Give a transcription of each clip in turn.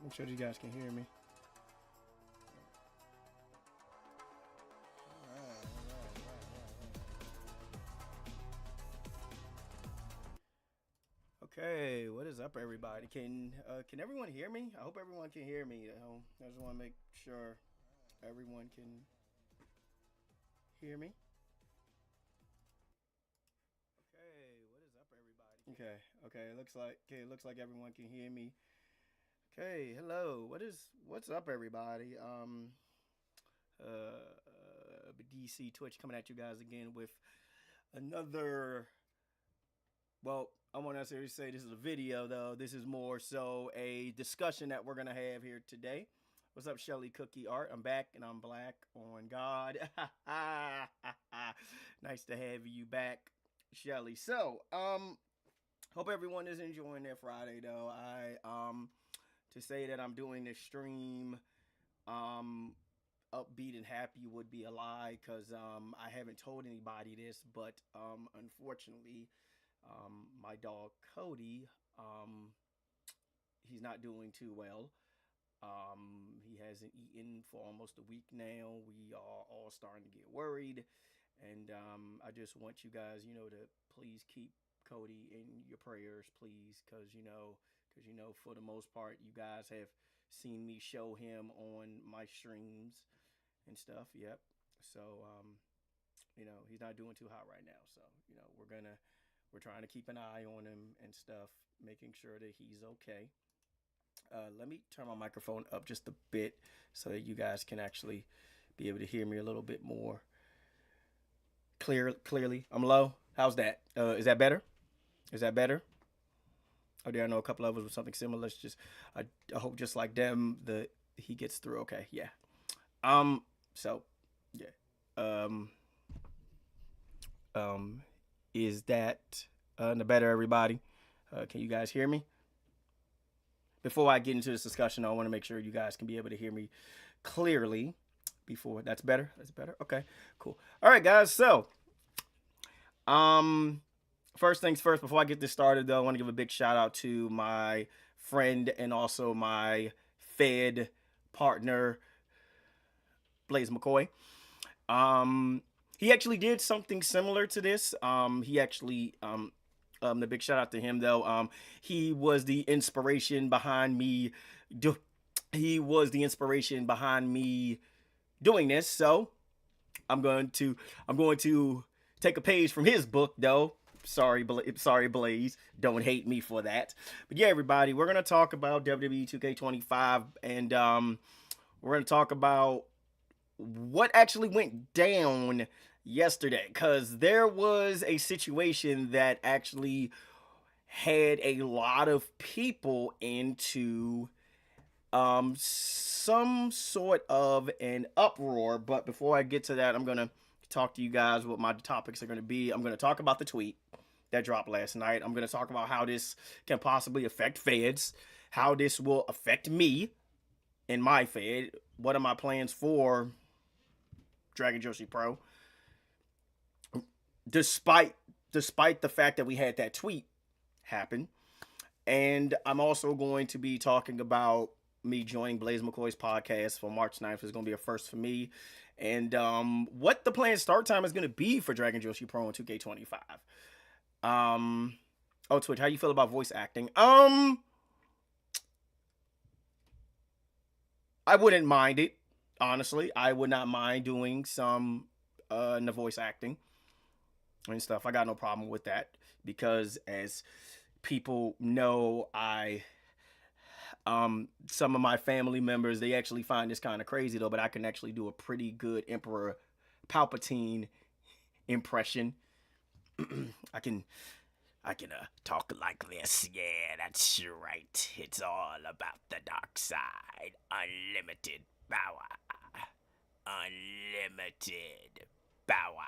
Make sure you guys can hear me. Okay, what is up, everybody? Can everyone hear me? I hope everyone can hear me. I just want to make sure everyone can hear me. Okay, what is up, everybody? Okay, it looks like everyone can hear me. Okay, hello. What's up, everybody? DC Twitch coming at you guys again with another. Well, I want to necessarily say this is a video though. This is more so a discussion that we're gonna have here today. What's up, Shelly Cookie Art? I'm back and I'm black on God. Nice to have you back, Shelly. Hope everyone is enjoying their Friday though. I to say that I'm doing this stream um upbeat and happy would be a lie because I haven't told anybody this, but unfortunately, my dog Cody, he's not doing too well. He hasn't eaten for almost a week now. We are all starting to get worried, and I just want you guys, to please keep Cody in your prayers, please, because for the most part, you guys have seen me show him on my streams and stuff. Yep. So, he's not doing too hot right now. So, we're trying to keep an eye on him and stuff, making sure that he's okay. Let me turn my microphone up just a bit so that you guys can actually be able to hear me a little bit more clearly. I'm low. How's that? Is that better? Is that better? Oh, there I know a couple of us with something similar. Let's just, I hope just like them, he gets through. Okay, yeah. So, yeah. Um, um, is that the better, everybody? Can you guys hear me? Before I get into this discussion, I want to make sure you guys can be able to hear me clearly. Before that's better. That's better. Okay, cool. All right, guys. So, first things first. Before I get this started, though, I want to give a big shout out to my friend and also my Fed partner, Blaze McCoy. He actually did something similar to this. He actually the big shout out to him though. He was the inspiration behind me. He was the inspiration behind me doing this. So I'm going to take a page from his book though. Sorry, Blaze. Don't hate me for that. But yeah, everybody, we're gonna talk about WWE 2K25, and we're gonna talk about what actually went down yesterday, because there was a situation that actually had a lot of people into some sort of an uproar. But before I get to that, I'm gonna talk to you guys what my topics are going to be. I'm going to talk about the tweet that dropped last night. I'm going to talk about how this can possibly affect feds, how this will affect me in my fed, what are my plans for Dragon Joshi Pro, despite the fact that we had that tweet happen. And I'm also going to be talking about me joining Blaze McCoy's podcast for March 9th. Is going to be a first for me. And what the planned start time is going to be for Dragon Joshi Pro in 2K25. Oh, Twitch, how you feel about voice acting? I wouldn't mind it, honestly. I would not mind doing some in the voice acting and stuff. I got no problem with that because as people know, some of my family members, they actually find this kind of crazy though, but I can actually do a pretty good Emperor Palpatine impression. I can talk like this. Yeah, that's right. It's all about the dark side. Unlimited power. Unlimited power.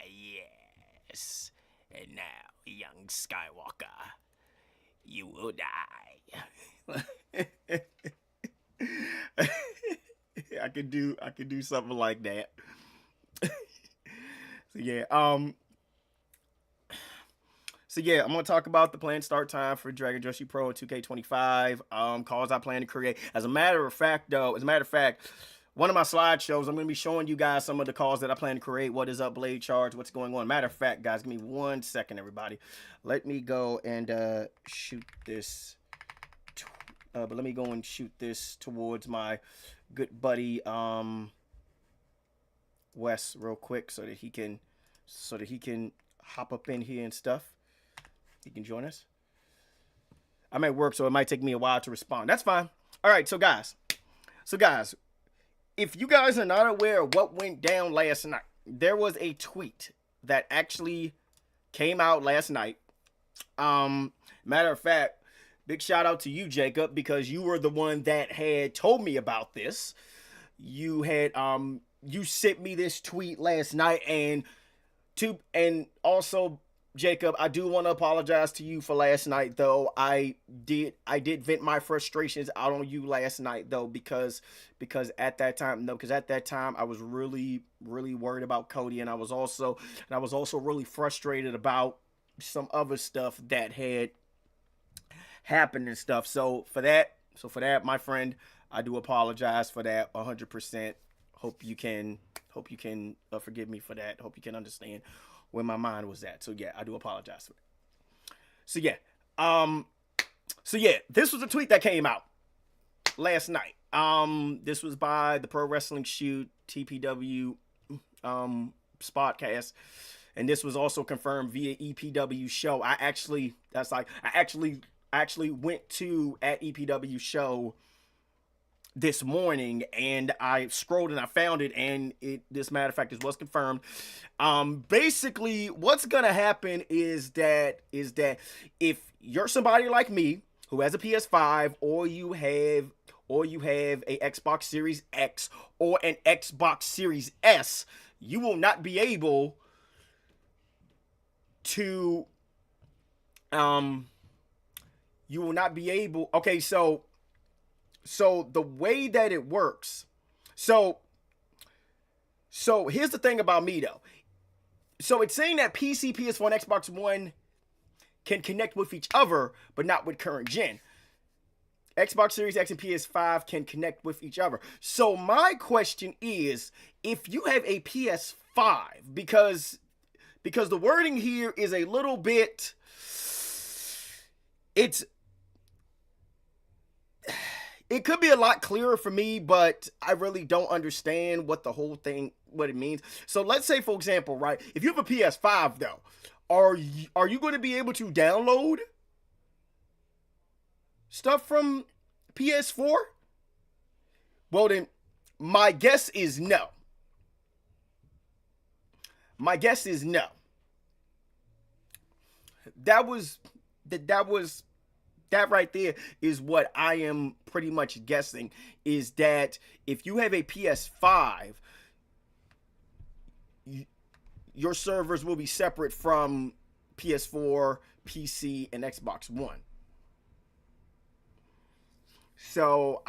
Yes. And now, young Skywalker, you will die. I could do something like that. So yeah, So yeah, I'm gonna talk about the planned start time for Dragon Jersey Pro 2K25. Calls I plan to create. As a matter of fact, one of my slideshows, I'm gonna be showing you guys some of the calls that I plan to create. What is up, Blade Charge? What's going on? Matter of fact, guys, give me 1 second, everybody. Let me go and shoot this. But let me go and shoot this towards my good buddy Wes real quick so that he can hop up in here and stuff. He can join us. I'm at work, so it might take me a while to respond. That's fine. All right, so guys, if you guys are not aware of what went down last night, there was a tweet that actually came out last night. Matter of fact, big shout out to you, Jacob, because you were the one that had told me about this. You had you sent me this tweet last night, and also, Jacob, I do want to apologize to you for last night, though. I did vent my frustrations out on you last night, though, because at that time I was really worried about Cody, and I was also really frustrated about some other stuff that had happened and stuff. So for that, my friend, I do apologize for that 100%. Hope you can forgive me for that. Hope you can understand where my mind was at. So yeah, I do apologize for that. So yeah, this was a tweet that came out last night. This was by the Pro Wrestling Shoot TPW Spotcast, and this was also confirmed via EPW Show. I actually went to at EPW Show this morning, and I scrolled and I found it, and this matter of fact, it was confirmed. Basically, what's gonna happen is that if you're somebody like me who has a PS5, or you have a Xbox Series X or an Xbox Series S, you will not be able to okay, so the way that it works, so here's the thing about me, though. So it's saying that PC, PS4, and Xbox One can connect with each other, but not with current gen. Xbox Series X and PS5 can connect with each other. So my question is, if you have a PS5, because the wording here is a little bit, it could be a lot clearer for me, but I really don't understand what it means. So let's say, for example, right, if you have a PS5, though, are you going to be able to download stuff from PS4? Well, then, my guess is no. That right there is what I am pretty much guessing, is that if you have a PS5, your servers will be separate from PS4, PC, and Xbox One. So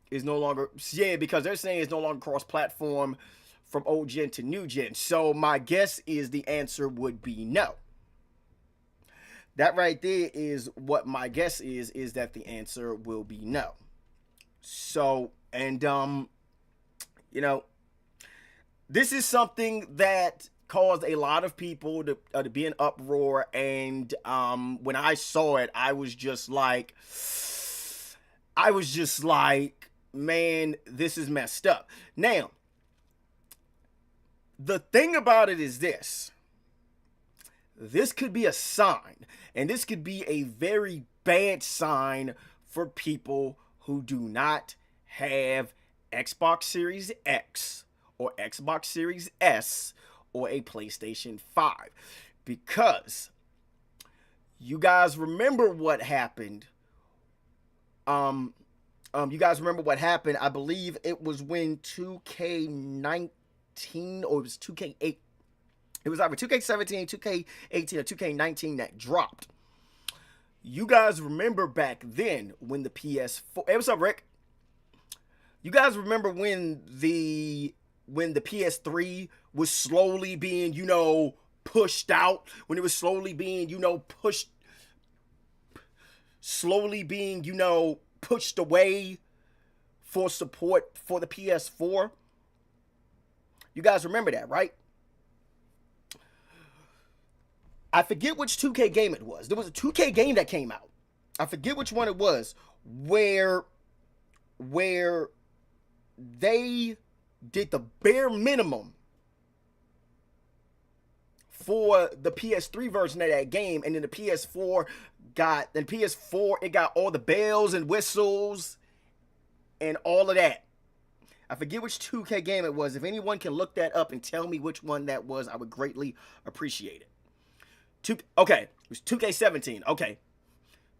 because they're saying it's no longer cross-platform from old gen to new gen. So my guess is the answer would be no. That right there is what my guess is that the answer will be no. So, and this is something that caused a lot of people to be in uproar, and when I saw it, I was just like, man, this is messed up. Now, the thing about it is this could be a sign, and this could be a very bad sign for people who do not have Xbox Series X or Xbox Series S or a PlayStation 5, because you guys remember what happened. I believe it was when 2K19, or it was 2K8. It was either 2K17, 2K18, or 2K19 that dropped. You guys remember back then when the PS4... Hey, what's up, Rick? You guys remember when the PS3 was slowly being, pushed out, when it was slowly being, pushed away for support for the PS4. You guys remember that, right? I forget which 2K game it was. There was a 2K game that came out. I forget which one it was, where they did the bare minimum for the PS3 version of that game, and then the PS4 it got all the bells and whistles and all of that. I forget which 2K game it was. If anyone can look that up and tell me which one that was, I would greatly appreciate it. Okay, it was 2K17. Okay,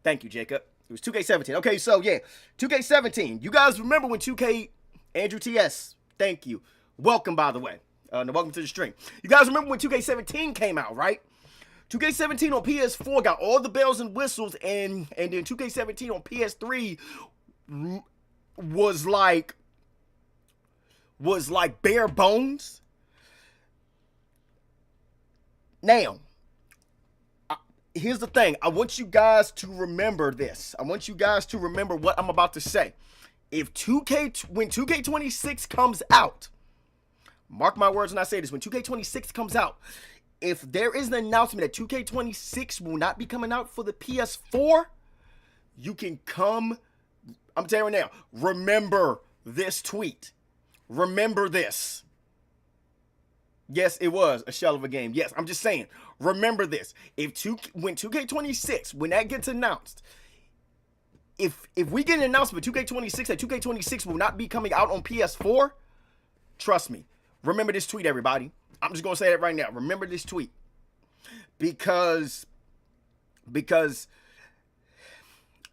thank you, Jacob. It was 2K17. Okay, so yeah, 2K17. You guys remember when 2K, Andrew TS, thank you. Welcome, by the way. Welcome to the stream. You guys remember when 2K17 came out, right? 2K17 on PS4 got all the bells and whistles, and then 2K17 on PS3 was like bare bones. Now, here's the thing. I want you guys to remember this. I want you guys to remember what I'm about to say. When 2K26 comes out, mark my words when I say this, when 2K26 comes out, if there is an announcement that 2K26 will not be coming out for the PS4, you can come, I'm telling you right now, remember this tweet. Remember this. Yes, it was a shell of a game. Yes, I'm just saying. Remember this. When 2K26, when that gets announced, if we get an announcement for 2K26 that 2K26 will not be coming out on PS4, trust me. Remember this tweet, everybody. I'm just going to say that right now. Remember this tweet. Because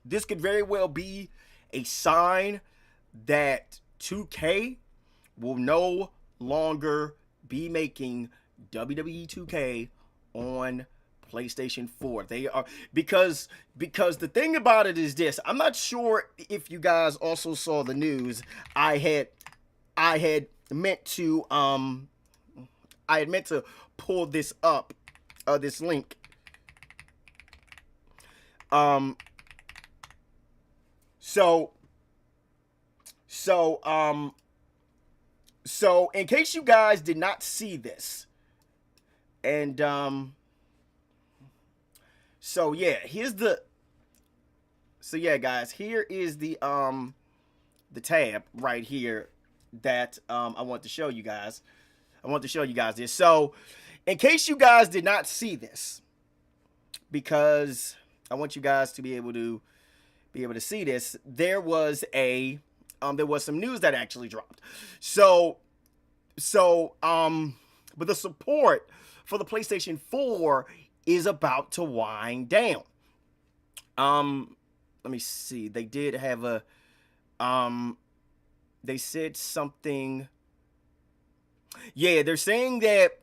this could very well be a sign that 2K will no longer be making WWE 2K on PlayStation 4. They are because the thing about it is this. I'm not sure if you guys also saw the news. I had meant to pull this up, this link. So in case you guys did not see this, and so yeah, guys, here is the tab right here that I want to show you guys. I want to show you guys this. So in case you guys did not see this, because I want you guys to be able to see this, there was some news that actually dropped. But the support for the PlayStation 4 is about to wind down. Let me see. They did have a they said something. Yeah, they're saying that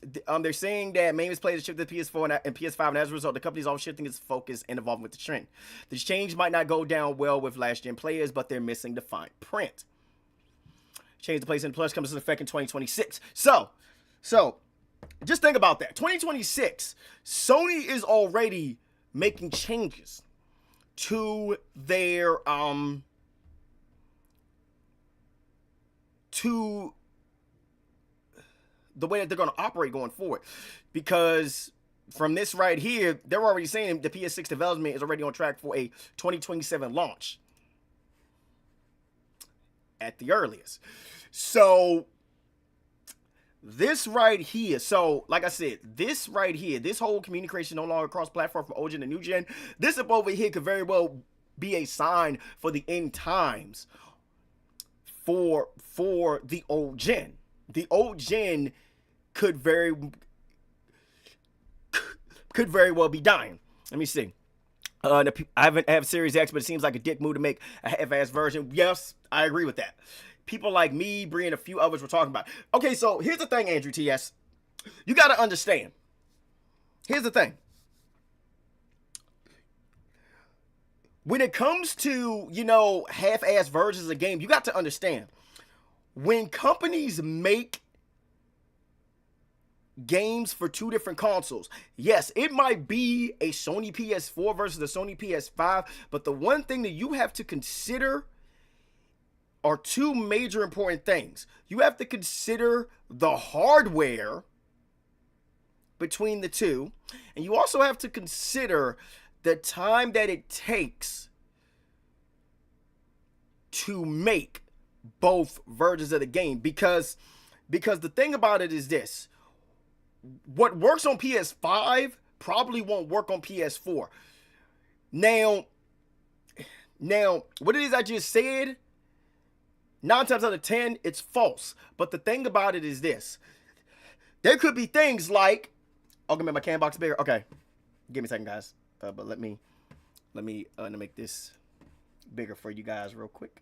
maintenance players shift to PS4 and PS5, and as a result, the company's all shifting its focus and evolving with the trend. This change might not go down well with last-gen players, but they're missing the fine print. Change the PlayStation Plus comes into effect in 2026. So, just think about that. 2026, Sony is already making changes to their to the way that they're going to operate going forward, because from this right here, they're already saying the PS6 development is already on track for a 2027 launch at the earliest. So this right here, so like I said, this right here, this whole communication no longer cross-platform from old gen to new gen, this up over here could very well be a sign for the end times for the old gen. The old gen could very well be dying. Let me see. I haven't have Series X, but it seems like a dick move to make a half-ass version. Yes, I agree with that. People like me, Bree, and a few others were talking about it. Okay, so here's the thing, Andrew TS. You got to understand. Here's the thing. When it comes to, half-ass versions of a game, you got to understand. When companies make games for two different consoles. Yes, it might be a Sony PS4 versus the Sony PS5, but the one thing that you have to consider are two major important things. You have to consider the hardware between the two, and you also have to consider the time that it takes to make both versions of the game, because the thing about it is this: what works on PS5 probably won't work on PS4. Now what it is I just said, 9 times out of 10 it's false, but the thing about it is this: there could be things like, oh, give me my can box bigger. Okay, give me a second, guys. But let me make this bigger for you guys real quick.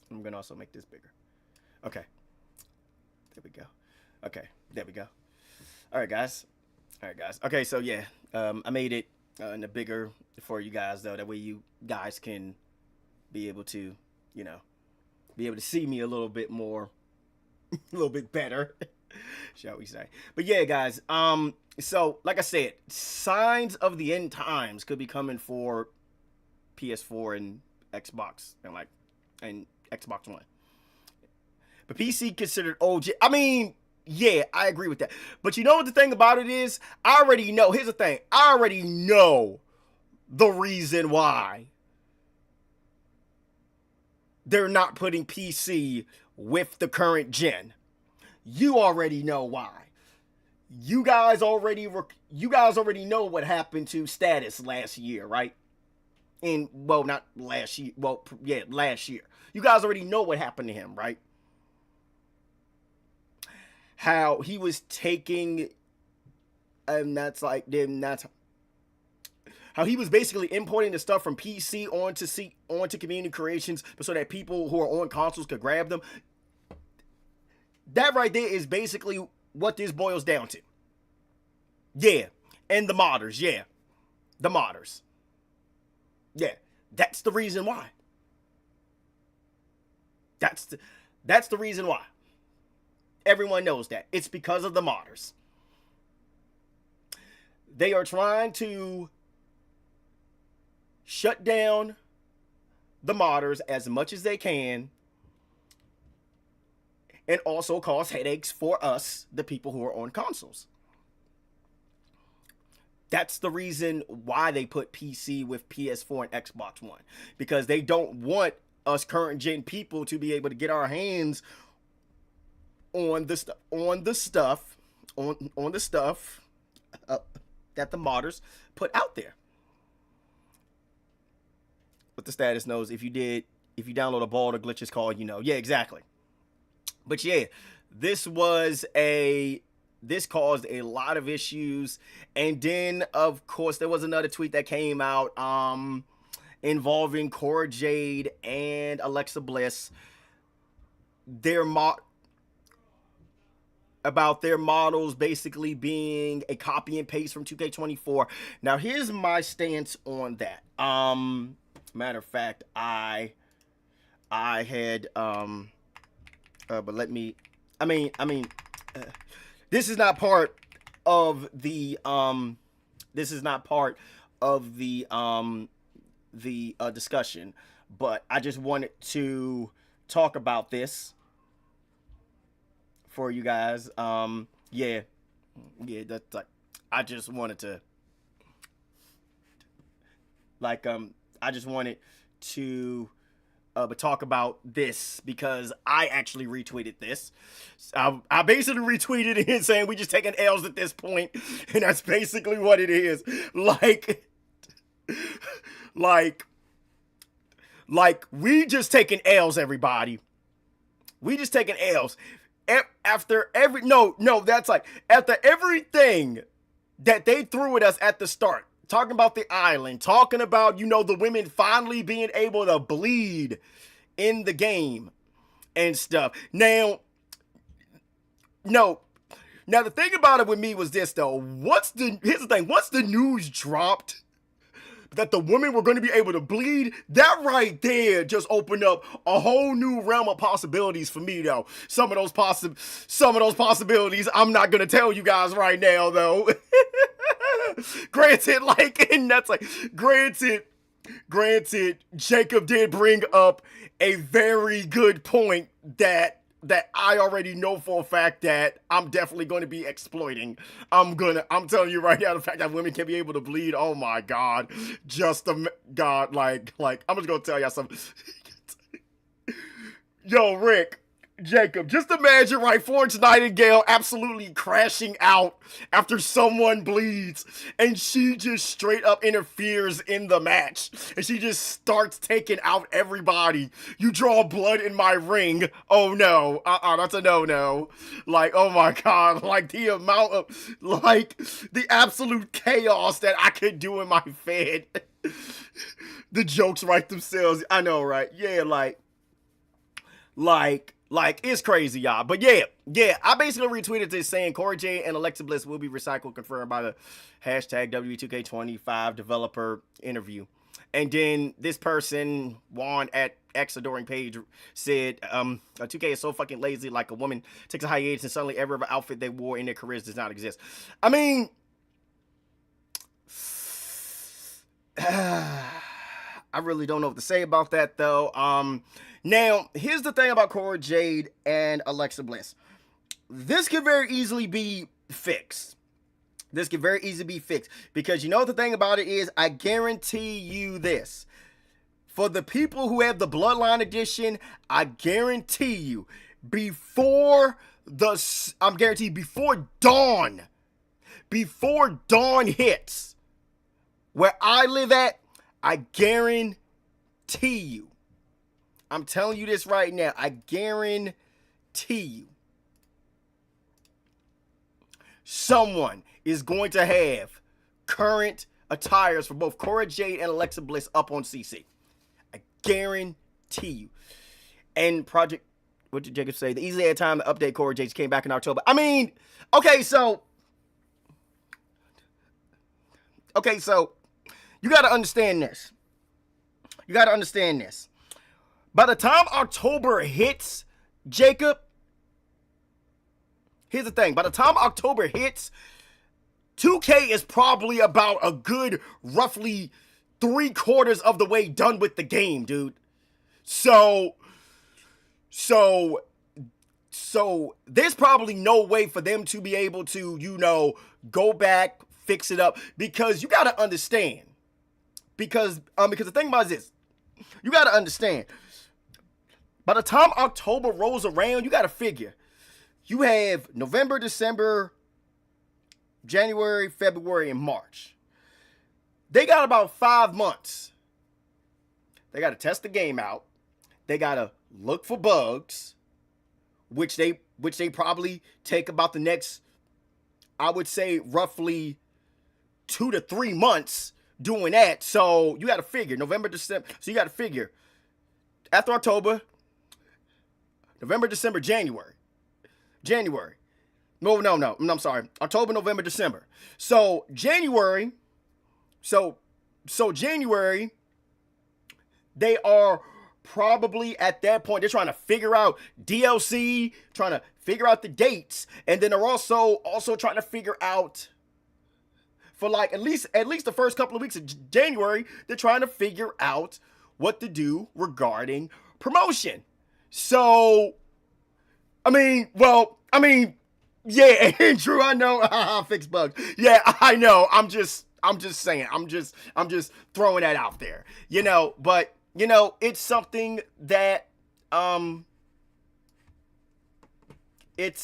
I'm gonna also make this bigger. Okay, there we go. Okay, there we go. All right, guys. Okay, so yeah, I made it in the bigger for you guys, though. That way you guys can be able to, see me a little bit more, a little bit better, shall we say. But yeah, guys, so like I said, signs of the end times could be coming for PS4 and Xbox and Xbox One. But PC considered old. I mean, yeah, I agree with that. But you know what the thing about it is? I already know. Here's the thing. I already know the reason why they're not putting PC with the current gen. You already know why. You guys already know what happened to Status last year, right? Not last year. Well, yeah, last year. You guys already know what happened to him, right? How he was taking, and that's how he was basically importing the stuff from PC onto community creations, but so that people who are on consoles could grab them. That right there is basically what this boils down to. Yeah, and the modders, yeah, the modders. Yeah, that's the reason why. That's the reason why. Everyone knows that. It's because of the modders. They are trying to shut down the modders as much as they can, and also cause headaches for us, the people who are on consoles. That's the reason why they put PC with PS4 and Xbox One, because they don't want us current gen people to be able to get our hands on the stuff that the modders put out there. But the status knows if you download a ball, the glitch is called, yeah, exactly. But yeah, this caused a lot of issues. And then of course there was another tweet that came out involving Cora Jade and Alexa Bliss. About their models basically being a copy and paste from 2K24. Now here's my stance on that. Matter of fact, I had but let me, this is not part of the discussion, but I just wanted to talk about this for you guys. Yeah, that's like, I just wanted to but talk about this because I actually retweeted this. I basically retweeted it saying we just taking L's at this point, and that's basically what it is. Like we just taking L's, everybody. We just taking L's. After everything that they threw at us at the start, talking about the island, talking about, the women finally being able to bleed in the game and stuff. Now the thing about it with me was this, though. Here's the thing. Once the news dropped, that the women were going to be able to bleed, that right there just opened up a whole new realm of possibilities for me, though. Some of those possibilities I'm not going to tell you guys right now, though. Granted, like, and that's like, granted, Jacob did bring up a very good point that I already know for a fact that I'm definitely going to be exploiting. I'm telling you right now, the fact that women can be able to bleed, oh my God. God, like, I'm just going to tell y'all something. Yo, Rick, Jacob, just imagine, right, Florence Nightingale absolutely crashing out after someone bleeds, and she just straight up interferes in the match, and she just starts taking out everybody. You draw blood in my ring. Oh no, that's a no-no. Like, oh my God, like the amount of, like, the absolute chaos that I could do in my Fed. The jokes write themselves. I know, right? Yeah, like, it's crazy, y'all. But yeah, I basically retweeted this saying Cora Jade and Alexa Bliss will be recycled, confirmed by the hashtag W2K25 developer interview. And then this person, Juan at X Adoring Page, said, 2K is so fucking lazy, like a woman takes a hiatus and suddenly every outfit they wore in their careers does not exist. I mean, I really don't know what to say about that, though. Now, here's the thing about Cora Jade and Alexa Bliss. This could very easily be fixed. Because you know what the thing about it is? I guarantee you this. For the people who have the Bloodline Edition, I guarantee you, before dawn hits, where I live at, I guarantee you, I'm telling you this right now, I guarantee you, someone is going to have current attires for both Cora Jade and Alexa Bliss up on CC. I guarantee you. And what did Jacob say? The easy time to update Cora Jade came back in October. I mean, okay, so you got to understand this. By the time October hits, Jacob, here's the thing. By the time October hits, 2K is probably about a good roughly 3/4 of the way done with the game, dude. So there's probably no way for them to be able to, go back, fix it up, because you got to understand. Because the thing about it is this, you got to understand. By the time October rolls around, you got to figure. You have November, December, January, February, and March. They got about 5 months. They got to test the game out. They got to look for bugs, which they probably take about the next, I would say, roughly 2 to 3 months doing that. So you got to figure November, December. So you got to figure after October, November, December, January. No, I'm sorry. October, November, December. So January, January, they are probably at that point, they're trying to figure out DLC, trying to figure out the dates, and then they're also trying to figure out, for like at least the first couple of weeks of January, they're trying to figure out what to do regarding promotion. So, yeah, Andrew, I know, fix bugs. Yeah, I know. I'm just saying. I'm just throwing that out there. But it's something that it's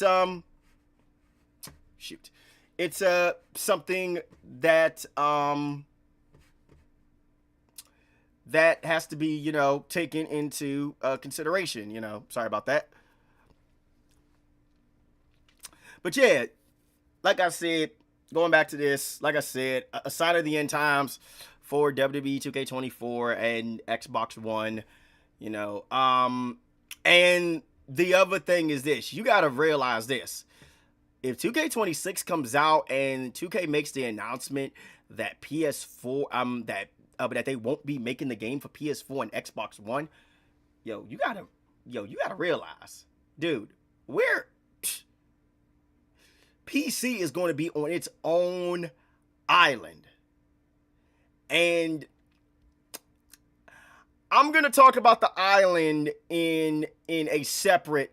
something that that has to be, taken into consideration. Sorry about that. But yeah, like I said, going back to this, like I said, a sign of the end times for WWE 2K24 and Xbox One, and the other thing is this, you got to realize this. If 2K26 comes out and 2K makes the announcement that PS4, that but that they won't be making the game for PS4 and Xbox One. You gotta realize, dude, where PC is going to be on its own island. And I'm going to talk about the island in a separate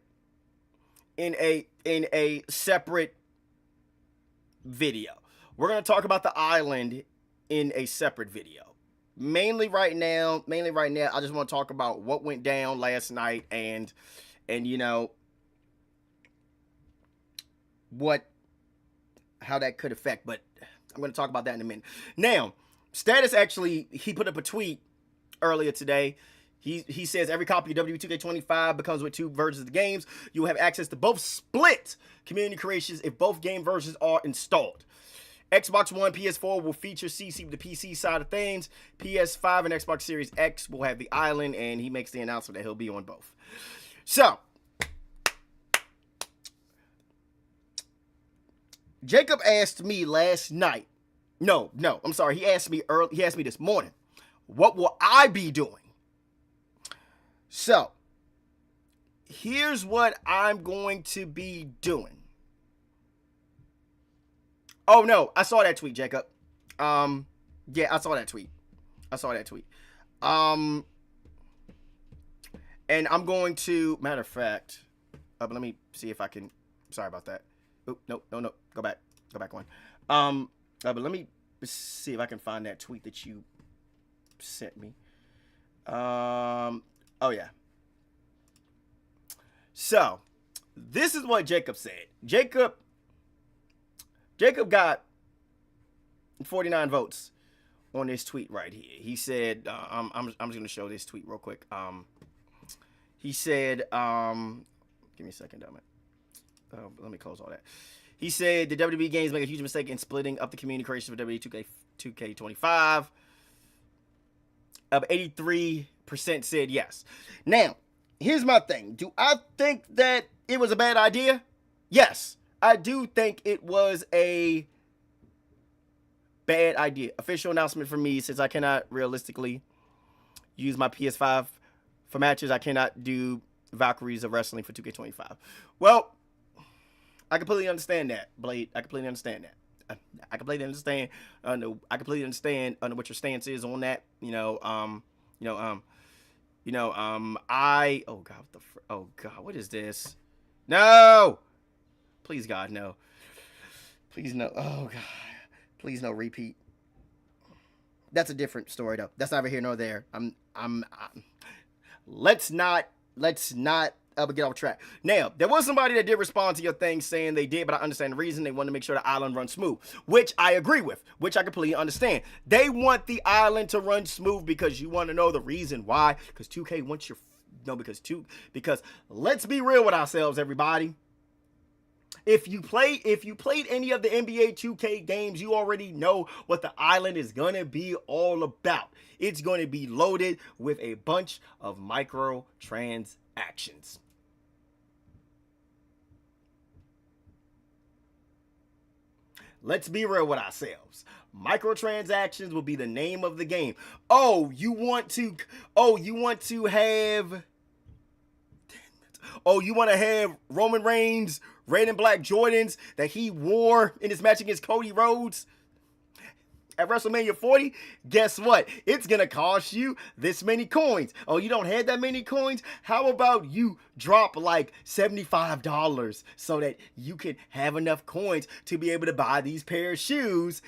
video. We're going to talk about the island in a separate video. Mainly right now, I just want to talk about what went down last night and how that could affect, but I'm going to talk about that in a minute. Now, Status actually, he put up a tweet earlier today. He says every copy of WWE 2K25 becomes with 2 versions of the games. You will have access to both split community creations if both game versions are installed. Xbox One, PS4 will feature CC with the PC side of things. PS5 and Xbox Series X will have the island, and he makes the announcement that he'll be on both. So, Jacob asked me last night. No, I'm sorry. He asked me this morning. What will I be doing? So, here's what I'm going to be doing. Oh no, I saw that tweet, Jacob. Yeah, I saw that tweet. And I'm going to, matter of fact, but let me see if I can. Sorry about that. Oh, no. Go back one. But let me see if I can find that tweet that you sent me. Oh yeah. So, this is what Jacob said. Jacob got 49 votes on this tweet right here. He said, I'm just going to show this tweet real quick. He said, give me a second, damn it. Let me close all that. He said the WWE games make a huge mistake in splitting up the community creation for WWE 2K25. 83% said yes. Now, here's my thing. Do I think that it was a bad idea? Yes, I do think it was a bad idea. Official announcement from me, since I cannot realistically use my PS5 for matches. I cannot do Valkyries of Wrestling for 2K25. Well, I completely understand that, Blade. I completely understand that. I completely understand. I completely understand what your stance is on that. Oh God, what is this? No, please God, no. Please no. Oh God, please no repeat. That's a different story though. That's neither here nor there. Let's not get off track. Now, there was somebody that did respond to your thing saying they did, but I understand the reason. They want to make sure the island runs smooth, which I agree with, which I completely understand. They want the island to run smooth because you want to know the reason why. Because 2K wants your, because let's be real with ourselves, everybody. If you played any of the NBA 2K games, you already know what the island is going to be all about. It's going to be loaded with a bunch of microtransactions. Let's be real with ourselves. Microtransactions will be the name of the game. You want to have Roman Reigns red and black Jordans that he wore in his match against Cody Rhodes at WrestleMania 40? Guess what? It's going to cost you this many coins. You don't have that many coins? How about you drop like $75 so that you can have enough coins to be able to buy these pair of shoes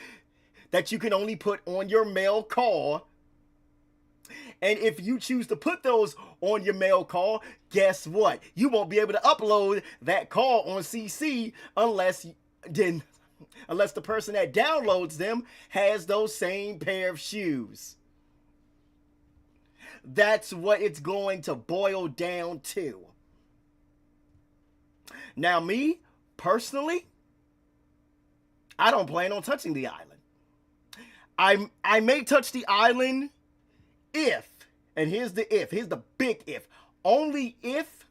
that you can only put on your mail call? And if you choose to put those on your mail call, guess what? You won't be able to upload that call on CC unless the person that downloads them has those same pair of shoes. That's what it's going to boil down to. Now, me, personally, I don't plan on touching the island. I may touch the island if, and here's the big if, only if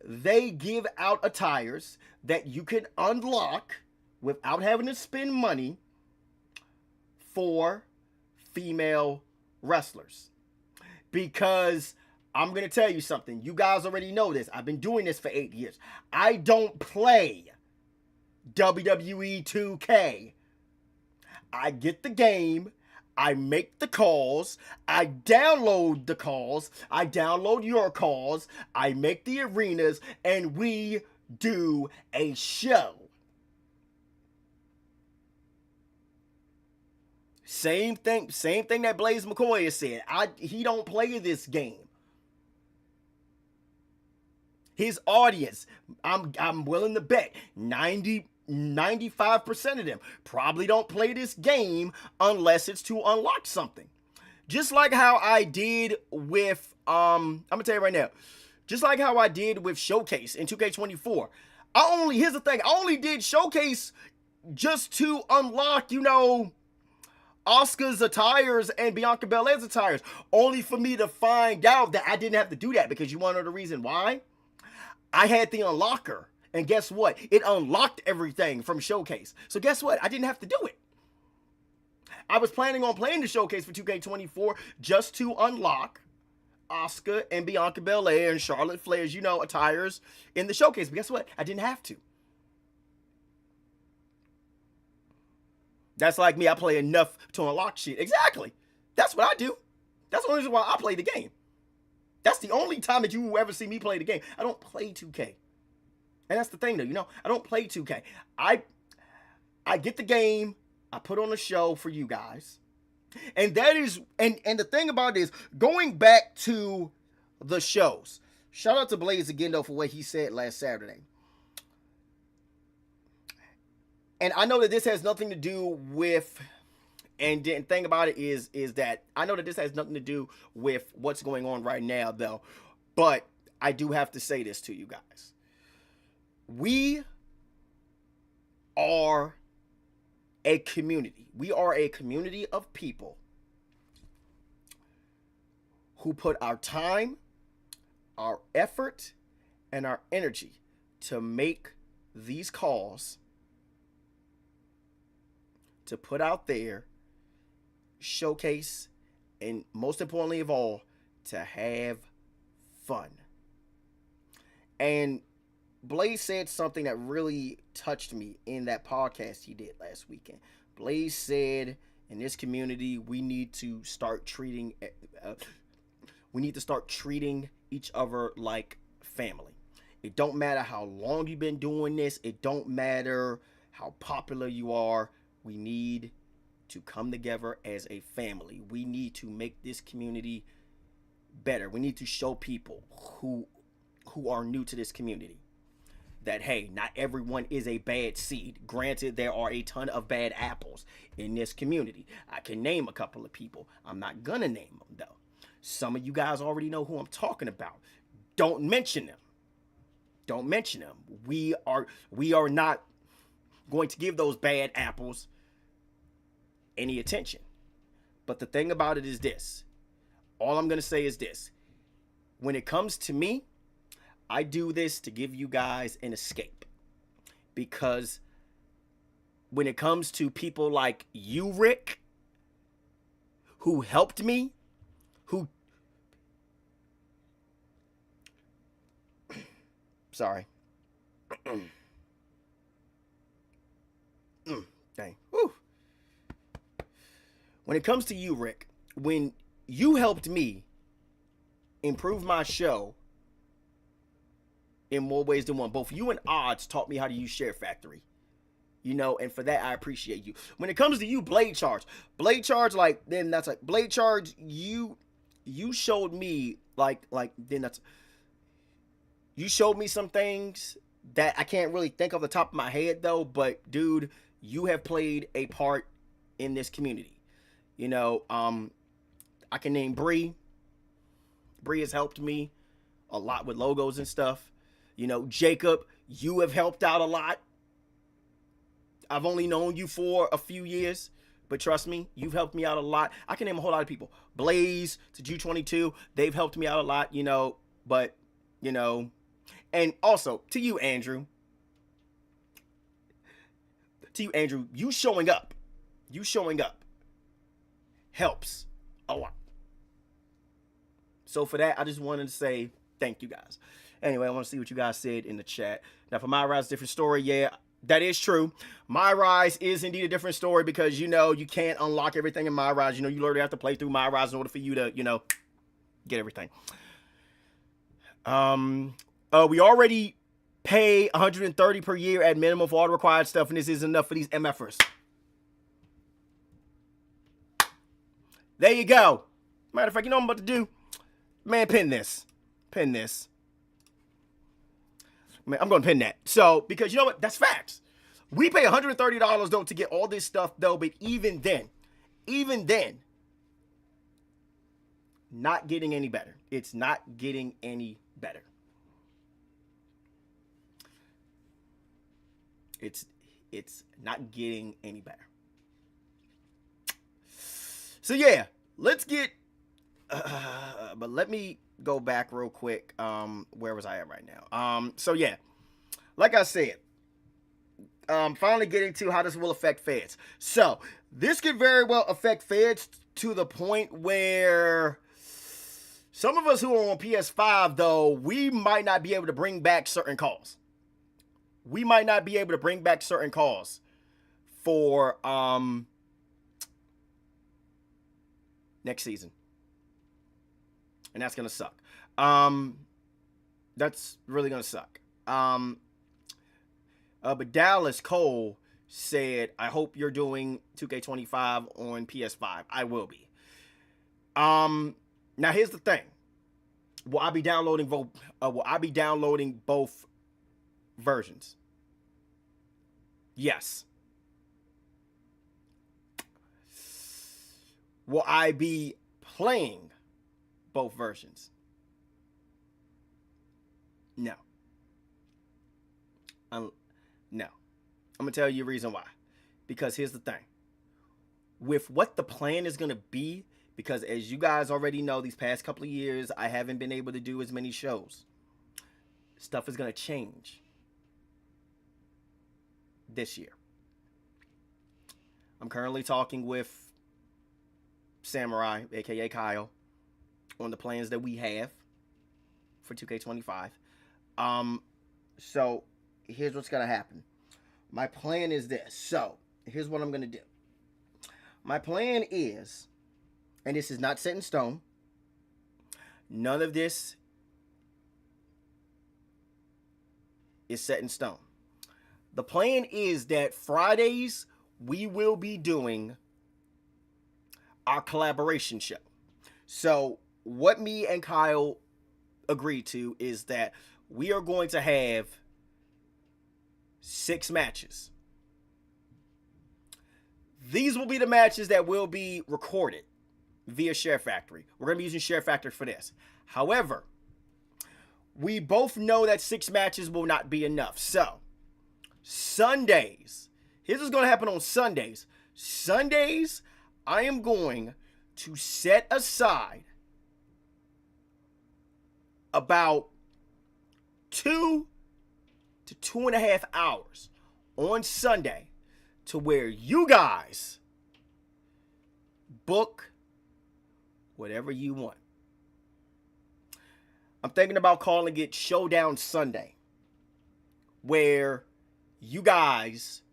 they give out attires that you can unlock without having to spend money for female wrestlers. Because I'm going to tell you something. You guys already know this. I've been doing this for 8 years. I don't play WWE 2K. I get the game. I make the calls. I download the calls. I download your calls. I make the arenas. And we do a show. Same thing that Blaze McCoy has said. He don't play this game. His audience, I'm willing to bet 95% of them probably don't play this game unless it's to unlock something. Just like how I did with I'm gonna tell you right now. Just like how I did with Showcase in 2K24. Here's the thing, I only did Showcase just to unlock, Asuka's attires and Bianca Belair's attires, only for me to find out that I didn't have to do that, because you want to know the reason why? I had the unlocker, and guess what? It unlocked everything from Showcase. So guess what? I didn't have to do it. I was planning on playing the Showcase for 2K24 just to unlock Asuka and Bianca Belair and Charlotte Flair's, attires in the Showcase. But guess what? I didn't have to. That's like me. I play enough to unlock shit. Exactly. That's what I do. That's the only reason why I play the game. That's the only time that you will ever see me play the game. I don't play 2K. And that's the thing, though. I don't play 2K. I get the game. I put on a show for you guys. And that is, and the thing about it is, going back to the shows. Shout out to Blaze again, though, for what he said last Saturday. And I know that this has nothing to do with, and the thing about it is that I know that this has nothing to do with what's going on right now, though. But I do have to say this to you guys. We are a community. We are a community of people who put our time, our effort, and our energy to make these calls, to put out there, showcase, and most importantly of all, to have fun. And Blaze said something that really touched me in that podcast he did last weekend. Blaze said, in this community, we need to start treating each other like family. It don't matter how long you've been doing this. It don't matter how popular you are. We need to come together as a family. We need to make this community better. We need to show people who are new to this community that, hey, not everyone is a bad seed. Granted, there are a ton of bad apples in this community. I can name a couple of people. I'm not gonna name them, though. Some of you guys already know who I'm talking about. Don't mention them. Don't mention them. We are not going to give those bad apples any attention. But the thing about it is this. All I'm going to say is this. When it comes to me, I do this to give you guys an escape. Because when it comes to people like you, Rick, who helped me, sorry. Dang. Whew. When it comes to you, Rick, when you helped me improve my show in more ways than one, both you and Odds taught me how to use Share Factory. And for that, I appreciate you. When it comes to you, Blade Charge, Blade Charge, you showed me, you showed me some things that I can't really think off the top of my head, though, but, dude, you have played a part in this community. I can name Bree. Bree has helped me a lot with logos and stuff. Jacob, you have helped out a lot. I've only known you for a few years, but trust me, you've helped me out a lot. I can name a whole lot of people. Blaze to G22, they've helped me out a lot, but, and also to you, Andrew. You showing up helps a lot. So for that, I just wanted to say thank you guys. Anyway, I want to see what you guys said in the chat. Now, for My Rise, different story. Yeah, that is true. My Rise is indeed a different story because, you can't unlock everything in My Rise. You literally have to play through My Rise in order for you to, get everything. We already pay $130 per year at minimum for all the required stuff, and this isn't enough for these MFers. There you go. Matter of fact, you know what I'm about to do? Man, pin this. Pin this. Man, I'm going to pin that. So, because you know what? That's facts. We pay $130, though, to get all this stuff, though, but even then, not getting any better. It's not getting any better. It's not getting any better. So yeah, let's get. But let me go back real quick. Where was I at right now? So yeah, like I said, finally getting to how this will affect feds. So this could very well affect feds to the point where some of us who are on PS5, though, we might not be able to bring back certain calls. We might not be able to bring back certain calls for next season. And that's going to suck. That's really going to suck. But Dallas Cole said, I hope you're doing 2K25 on PS5. I will be. Now here's the thing. Will I be downloading both versions? Yes. Will I be playing both versions? No. No. I'm going to tell you a reason why. Because here's the thing. With what the plan is going to be, because as you guys already know, these past couple of years, I haven't been able to do as many shows. Stuff is going to change this year. I'm currently talking with Samurai, aka Kyle, on the plans that we have for 2K25. So here's what's going to happen. My plan is this. So here's what I'm going to do. My plan is, and this is not set in stone, none of this is set in stone. The plan is that Fridays we will be doing our collaboration show. So what me and Kyle agreed to is that we are going to have 6 matches. These will be the matches that will be recorded via Share Factory. We're going to be using Share Factory for this. However, we both know that 6 matches will not be enough. So, Sundays. Here's what's going to happen on Sundays. Sundays, I am going to set aside about 2 to 2.5 hours on Sunday to where you guys book whatever you want. I'm thinking about calling it Showdown Sunday, where you guys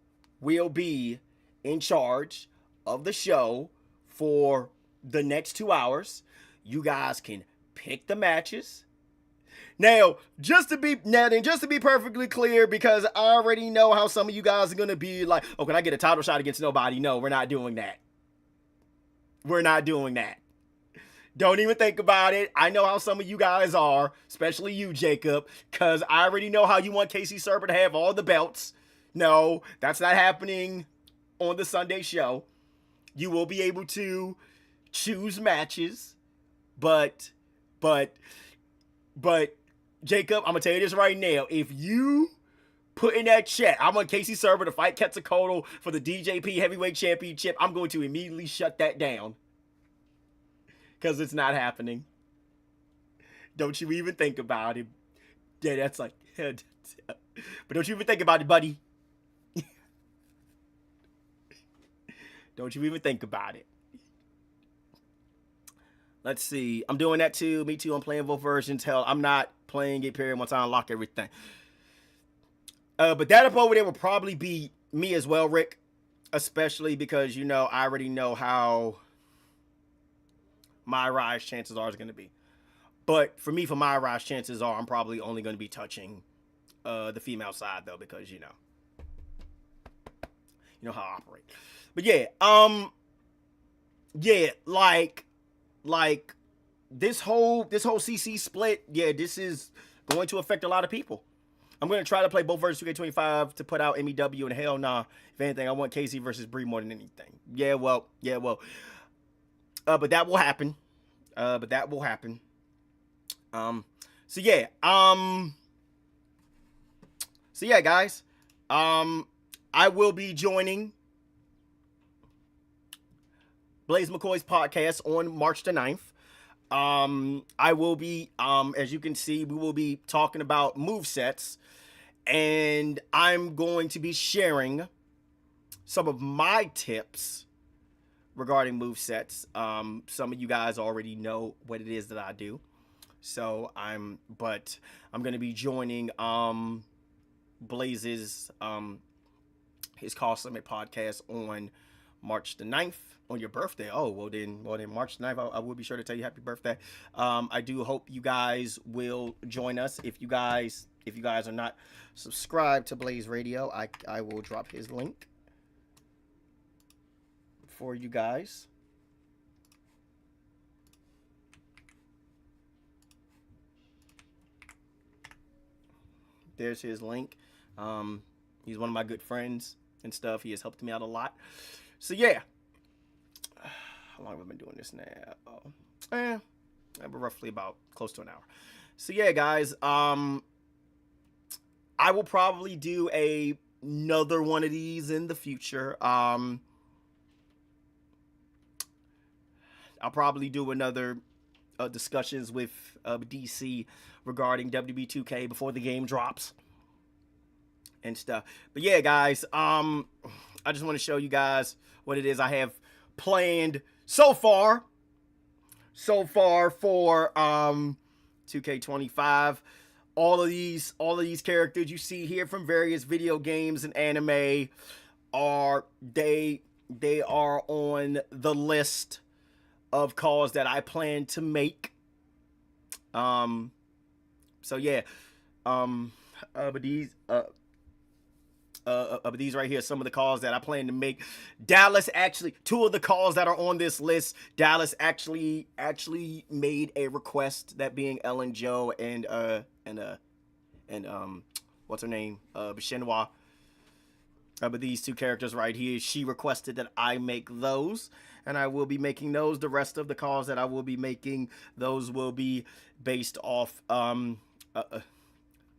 will be in charge of the show for the next 2 hours. You guys can pick the matches. Now, just to be perfectly clear, because I already know how some of you guys are going to be like, oh, can I get a title shot against nobody? No, we're not doing that. We're not doing that. Don't even think about it. I know how some of you guys are, especially you, Jacob, because I already know how you want Casey Serber to have all the belts. No, that's not happening on the Sunday show. You will be able to choose matches, but Jacob, I'm going to tell you this right now. If you put in that chat, I want Casey Serber to fight Quetzalcoatl for the DJP Heavyweight Championship, I'm going to immediately shut that down. Because it's not happening. Don't you even think about it. Yeah, that's like... But don't you even think about it, buddy. Don't you even think about it. Let's see. I'm doing that too. Me too. I'm playing both versions. Hell, I'm not playing it period once I unlock everything. But that up over there will probably be me as well, Rick. Especially because, I already know how my rise chances are going to be. But for me, for my rise chances are, I'm probably only going to be touching the female side, though, because, you know how I operate. But yeah, like this whole CC split, yeah, this is going to affect a lot of people. I'm going to try to play both versus 2K25 to put out MEW, and hell nah. If anything, I want KC versus Bree more than anything. Yeah, well. But that will happen. So yeah, guys. I will be joining Blaze McCoy's podcast on March the 9th. I will be, as you can see, we will be talking about movesets, and I'm going to be sharing some of my tips regarding movesets. Some of you guys already know what it is that I do. So I'm going to be joining, Blaze's, his Call Summit podcast on March the 9th. On your birthday. Oh, well then March 9th, I will be sure to tell you happy birthday. I do hope you guys will join us. If you guys are not subscribed to Blaze Radio, I will drop his link for you guys. There's his link. He's one of my good friends and stuff. He has helped me out a lot. So yeah. How long have I been doing this now? Roughly about close to an hour. So yeah, guys, I will probably do another one of these in the future. I'll probably do another discussions with DC regarding WWE 2K before the game drops and stuff. But yeah, guys, I just want to show you guys what it is I have planned so far for 2K25. All of these characters you see here from various video games and anime are on the list of calls that I plan to make. So yeah, but these right here, some of the calls that I plan to make. Dallas actually, two of the calls that are on this list, Dallas actually made a request, that being Ellen Joe and what's her name? Bishenois. But these two characters right here, she requested that I make those, and I will be making those. The rest of the calls that I will be making, those will be based off, but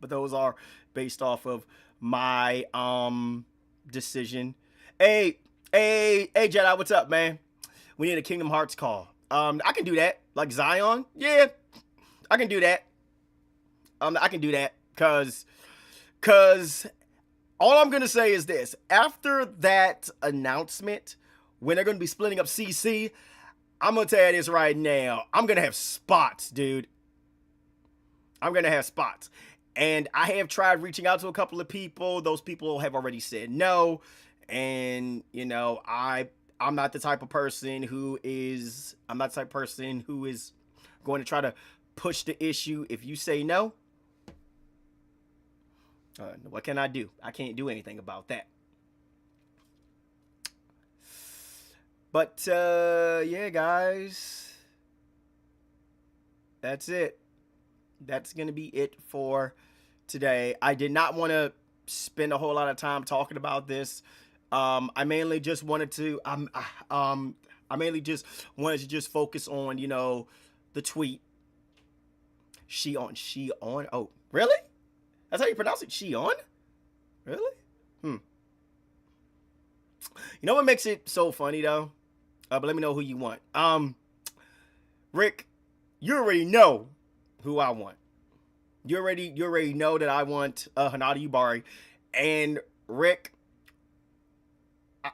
those are based off of my decision. Hey Jedi, what's up, man? We need a Kingdom Hearts call. I can do that. Like Zion, yeah, I can do that. I can do that because all I'm gonna say is this: after that announcement, when they're gonna be splitting up CC, I'm gonna tell you this right now. I'm gonna have spots, dude. I'm gonna have spots. And I have tried reaching out to a couple of people. Those people have already said no. And, I'm not the type of person who is going to try to push the issue. If you say no, what can I do? I can't do anything about that. But, yeah, guys, that's it. That's going to be it for today. I did not want to spend a whole lot of time talking about this. I mainly just wanted to just focus on, the tweet. She on. Oh, really? That's how you pronounce it? She on? Really? You know what makes it so funny though? But let me know who you want. Rick, you already know who I want. You already know that I want Hanada Yubari. And Rick,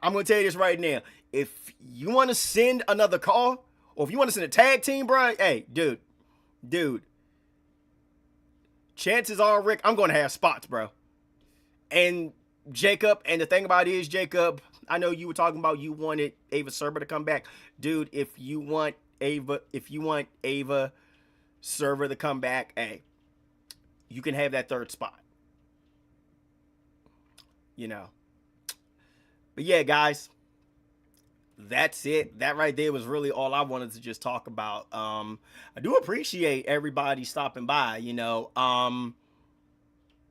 I'm going to tell you this right now. If you want to send another call, Or if you want us in a tag team, bro, hey, dude, chances are, Rick, I'm going to have spots, bro. And Jacob, and the thing about it is, Jacob, I know you were talking about you wanted Ava Server to come back. Dude, if you want Ava Server to come back, hey, you can have that third spot. You know. But yeah, guys, that's it. That right there was really all I wanted to just talk about. I do appreciate everybody stopping by, you know.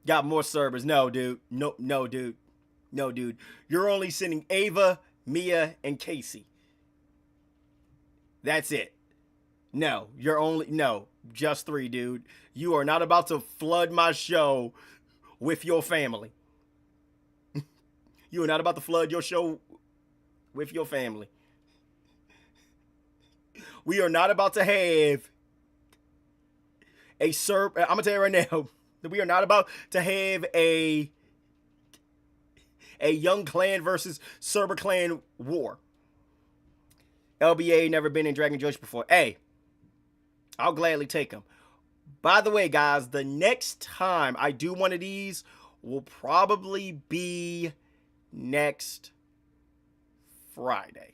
Got more servers. No, dude. No, dude. No, dude. You're only sending Ava, Mia, and Casey. That's it. No, just 3, dude. You are not about to flood my show with your family. You are not about to flood your show with your family. We are not about to have a server. I'm gonna tell you right now, that we are not about to have a Young Clan versus Server Clan war. LBA never been in Dragon Josh before. Hey, I'll gladly take him. By the way, guys, the next time I do one of these will probably be next Friday.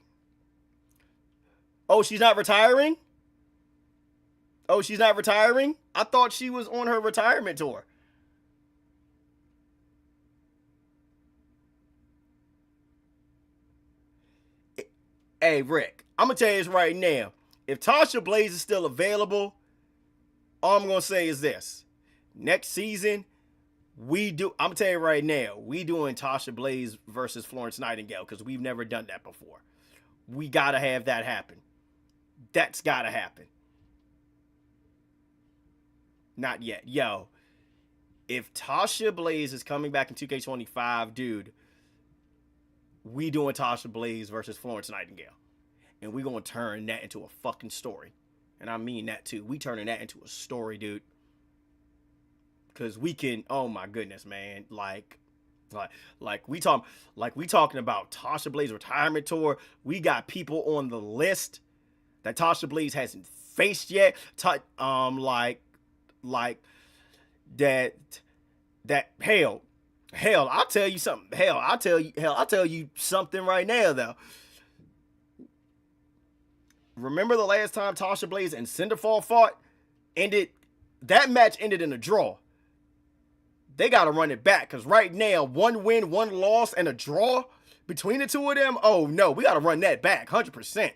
Oh, she's not retiring? Oh, she's not retiring? I thought she was on her retirement tour. Hey, Rick, I'm going to tell you this right now. If Tasha Blaze is still available, all I'm going to say is this. Next season, I'm going to tell you right now, we doing Tasha Blaze versus Florence Nightingale because we've never done that before. We got to have that happen. That's got to happen. Not yet. Yo, if Tasha Blaze is coming back in 2K25, dude, we doing Tasha Blaze versus Florence Nightingale. And we going to turn that into a fucking story. And I mean that too. We turning that into a story, dude. Because we can, oh my goodness, man. Like we talking about Tasha Blaze retirement tour. We got people on the list that Tasha Blaze hasn't faced yet. Like that hell, I'll tell you something. I'll tell you something right now though. Remember the last time Tasha Blaze and Cinderfall fought? That match ended in a draw. They got to run it back because right now, 1 win, 1 loss, and a draw between the two of them. Oh no, we got to run that back 100%.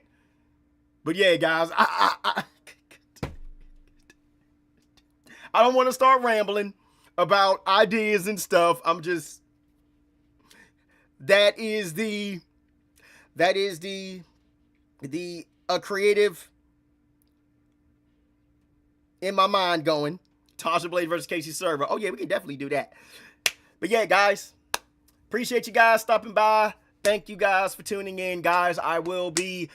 But yeah, guys, I don't want to start rambling about ideas and stuff. That is the creative in my mind going. Tasha Blaze versus Casey Server. Oh yeah, we can definitely do that. But yeah, guys, appreciate you guys stopping by. Thank you guys for tuning in, guys. I will be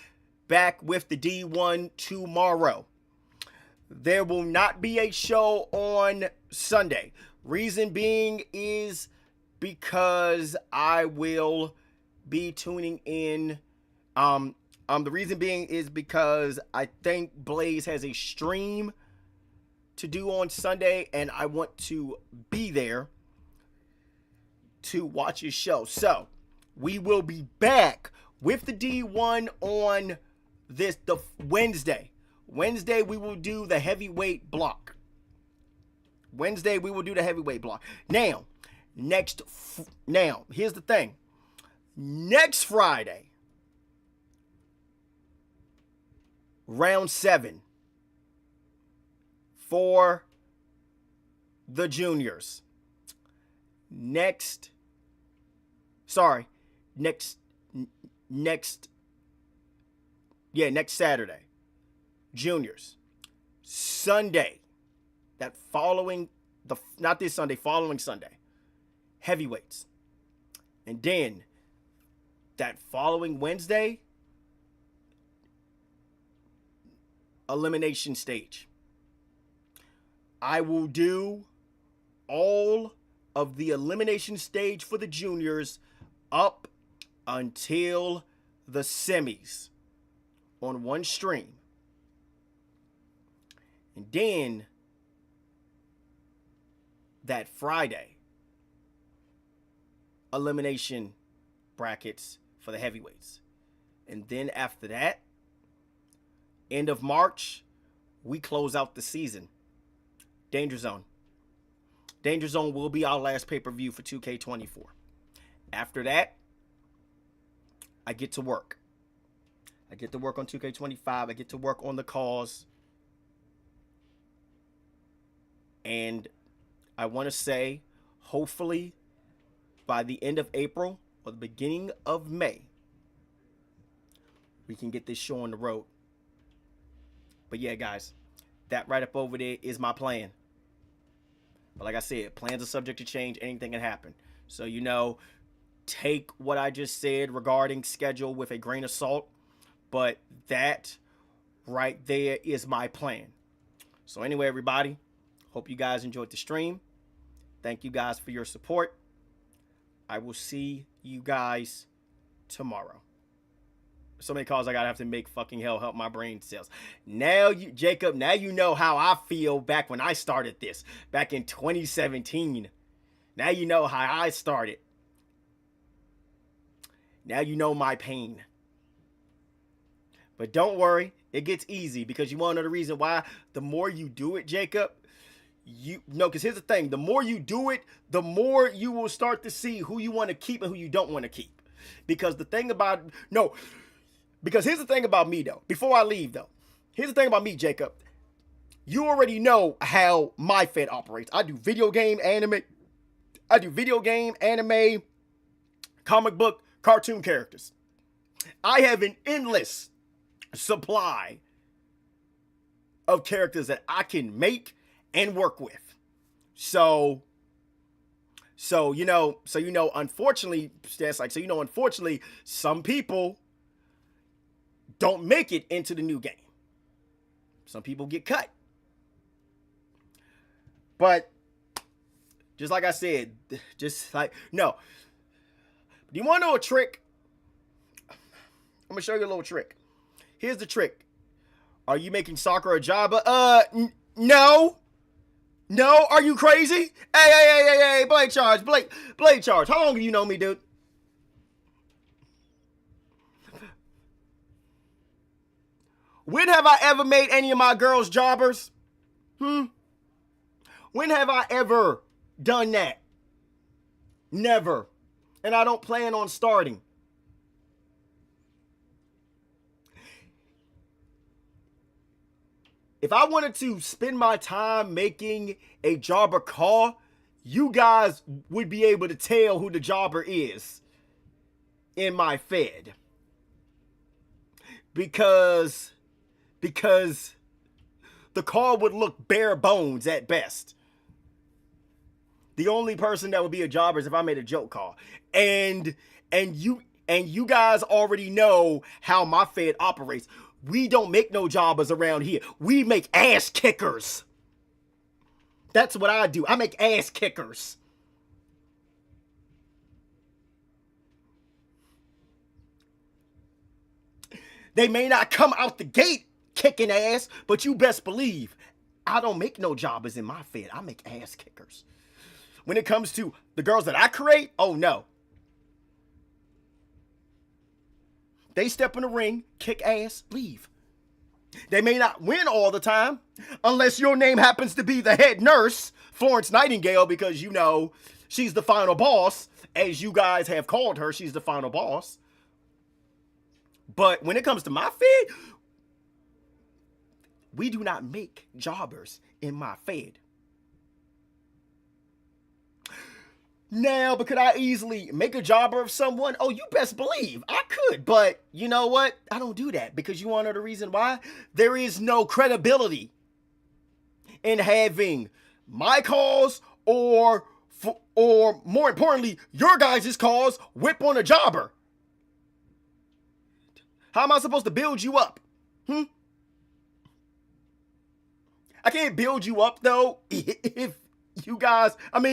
back with the D1 tomorrow. There will not be a show on Sunday. Reason being is because I will be tuning in. The reason being is because I think Blaze has a stream to do on Sunday, and I want to be there to watch his show. So we will be back with the D1 on the Wednesday. Wednesday we will do the heavyweight block. Now, here's the thing. Next Friday, round 7 for the juniors. Next Saturday, juniors. Sunday, following Sunday, heavyweights. And then that following Wednesday, elimination stage. I will do all of the elimination stage for the juniors up until the semis on one stream. And then that Friday, elimination brackets for the heavyweights. And then after that, end of March, we close out the season. Danger Zone. Danger Zone will be our last pay-per-view for 2K24. After that, I get to work. I get to work on 2K25. I get to work on the cause. And I want to say, hopefully, by the end of April or the beginning of May, we can get this show on the road. But yeah, guys, that right up over there is my plan. But like I said, plans are subject to change. Anything can happen. So, take what I just said regarding schedule with a grain of salt. But that right there is my plan. So anyway, everybody, hope you guys enjoyed the stream. Thank you guys for your support. I will see you guys tomorrow. So many calls I gotta have to make, fucking hell, help my brain cells. Now, Jacob, now you know how I feel back when I started this, back in 2017. Now you know how I started. Now you know my pain. But don't worry, it gets easy, because you want to know the reason why? The more you do it, Jacob, because here's the thing, the more you do it, the more you will start to see who you want to keep and who you don't want to keep. Because here's the thing about me, though. Before I leave, though, here's the thing about me, Jacob. You already know how my Fed operates. I do video game, anime, comic book, cartoon characters. I have an endless supply of characters that I can make and work with. So unfortunately, unfortunately, some people don't make it into the new game. Some people get cut. But just like I said, do you want to know a trick? I'm going to show you a little trick. Here's the trick. Are you making soccer a job? No. No, are you crazy? Hey, Blade Charge. How long have you known me, dude? When have I ever made any of my girls jobbers? When have I ever done that? Never. And I don't plan on starting. If I wanted to spend my time making a jobber call, you guys would be able to tell who the jobber is in my Fed. Because the call would look bare bones at best. The only person that would be a jobber is if I made a joke call. And you guys already know how my Fed operates. We don't make no jobbers around here. We make ass kickers. That's what I do. I make ass kickers. They may not come out the gate kicking ass, but you best believe I don't make no jobbers in my Fed. I make ass kickers. When it comes to the girls that I create, oh no. They step in the ring, kick ass, leave. They may not win all the time, unless your name happens to be the head nurse, Florence Nightingale, because she's the final boss, as you guys have called her. She's the final boss. But when it comes to my Fed, we do not make jobbers in my Fed. Now, but could I easily make a jobber of someone? Oh, you best believe I could. But you know what? I don't do that, because you want to know the reason why? There is no credibility in having my cause or more importantly, your guys' cause whip on a jobber. How am I supposed to build you up? I can't build you up, though, if you guys, when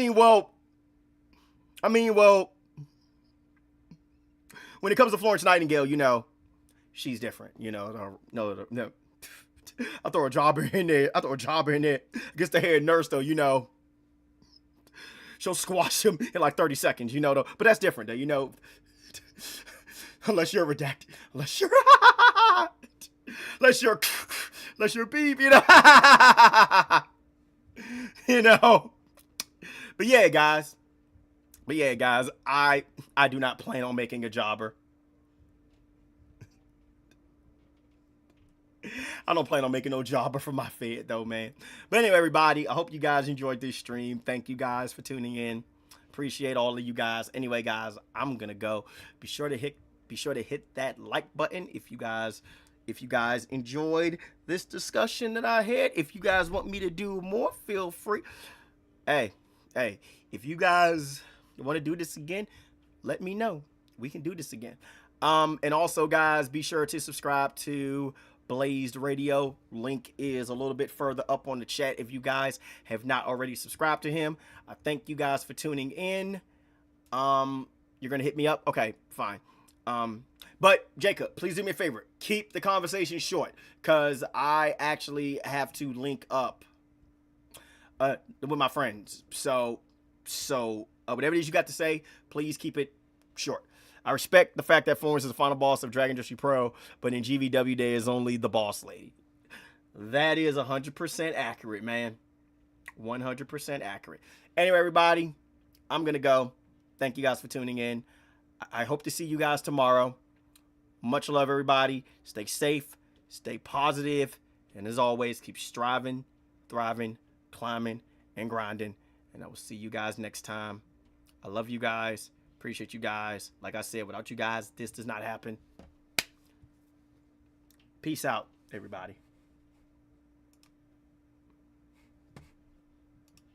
it comes to Florence Nightingale, she's different. No. I throw a jobber in there. I throw a jobber in there. Gets the head nurse though, you know. She'll squash him in like 30 seconds, you know, though. But that's different, though, you know. Unless you're redacted. Unless you're unless you're beep, you know. You know. But yeah, guys. I do not plan on making a jobber. I don't plan on making no jobber for my Fed though, man. But anyway, everybody, I hope you guys enjoyed this stream. Thank you guys for tuning in. Appreciate all of you guys. Anyway, guys, I'm gonna go. Be sure to hit that like button if you guys enjoyed this discussion that I had. If you guys want me to do more, feel free. Hey, if you guys want to do this again, let me know. We can do this again. And also, guys, be sure to subscribe to Blazed Radio. Link is a little bit further up on the chat if you guys have not already subscribed to him. I thank you guys for tuning in. You're gonna hit me up? Okay, fine. But Jacob, please do me a favor. Keep the conversation short, because I actually have to link up with my friends. So whatever it is you got to say, please keep it short. I respect the fact that Florence is the final boss of Dragon Industry Pro, but in GVW there is only the boss lady. That is 100% accurate, man. 100% accurate. Anyway, everybody, I'm going to go. Thank you guys for tuning in. I hope to see you guys tomorrow. Much love, everybody. Stay safe, stay positive, and as always, keep striving, thriving, climbing, and grinding. And I will see you guys next time. I love you guys. Appreciate you guys. Like I said, without you guys, this does not happen. Peace out, everybody.